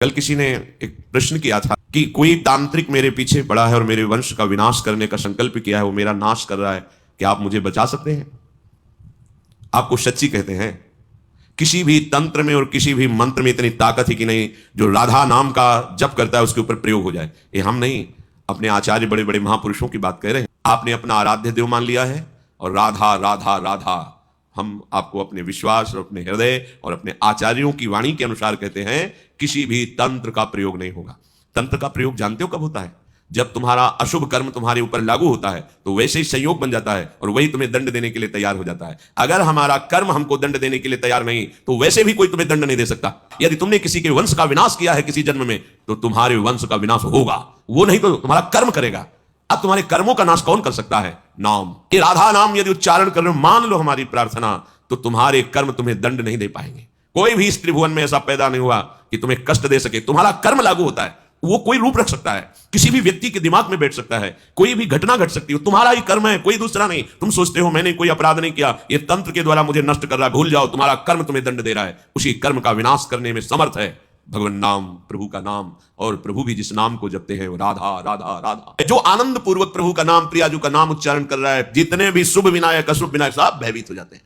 कल किसी ने एक प्रश्न किया था कि कोई तांत्रिक मेरे पीछे पड़ा है और मेरे वंश का विनाश करने का संकल्प किया है, वो मेरा नाश कर रहा है, क्या आप मुझे बचा सकते हैं? आपको सच्ची कहते हैं, किसी भी तंत्र में और किसी भी मंत्र में इतनी ताकत है कि नहीं जो राधा नाम का जप करता है उसके ऊपर प्रयोग हो जाए। ये हम नहीं, अपने आचार्य बड़े बड़े महापुरुषों की बात कह रहे हैं। आपने अपना आराध्य देव मान लिया है और राधा राधा राधा, हम आपको अपने विश्वास और अपने हृदय और अपने आचार्यों की वाणी के अनुसार कहते हैं, किसी भी तंत्र का प्रयोग नहीं होगा। तंत्र का प्रयोग जानते हो कब होता है? जब तुम्हारा अशुभ कर्म तुम्हारे ऊपर लागू होता है तो वैसे ही संयोग बन जाता है और वही तुम्हें दंड देने के लिए तैयार हो जाता है। अगर हमारा कर्म हमको दंड देने के लिए तैयार नहीं तो वैसे भी कोई तुम्हें दंड नहीं दे सकता। यदि तुमने किसी के वंश का विनाश किया है किसी जन्म में तो तुम्हारे वंश का विनाश होगा, वो नहीं तो तुम्हारा कर्म करेगा। अब तुम्हारे कर्मों का नाश कौन कर सकता है? नाम। ये राधा नाम यदि उच्चारण कर रहे हो, मान लो हमारी प्रार्थना, तो तुम्हारे कर्म तुम्हें दंड नहीं दे पाएंगे। कोई भी इस त्रिभुवन में ऐसा पैदा नहीं हुआ कि तुम्हें कष्ट दे सके। तुम्हारा कर्म लागू होता है, वो कोई रूप रख सकता है, किसी भी व्यक्ति के दिमाग में बैठ सकता है, कोई भी घटना घट सकती है, तुम्हारा ही कर्म है, कोई दूसरा नहीं। तुम सोचते हो मैंने कोई अपराध नहीं किया, ये तंत्र के द्वारा मुझे नष्ट कर रहा है, भूल जाओ, तुम्हारा कर्म तुम्हें दंड दे रहा है। उसी कर्म का विनाश करने में समर्थ है भगवान नाम, प्रभु का नाम। और प्रभु भी जिस नाम को जपते हैं वो राधा राधा राधा। जो आनंद पूर्वक प्रभु का नाम, प्रियाजू का नाम उच्चारण कर रहा है, जितने भी शुभ विनायक अशुभ विनायक सब भयभीत हो जाते हैं।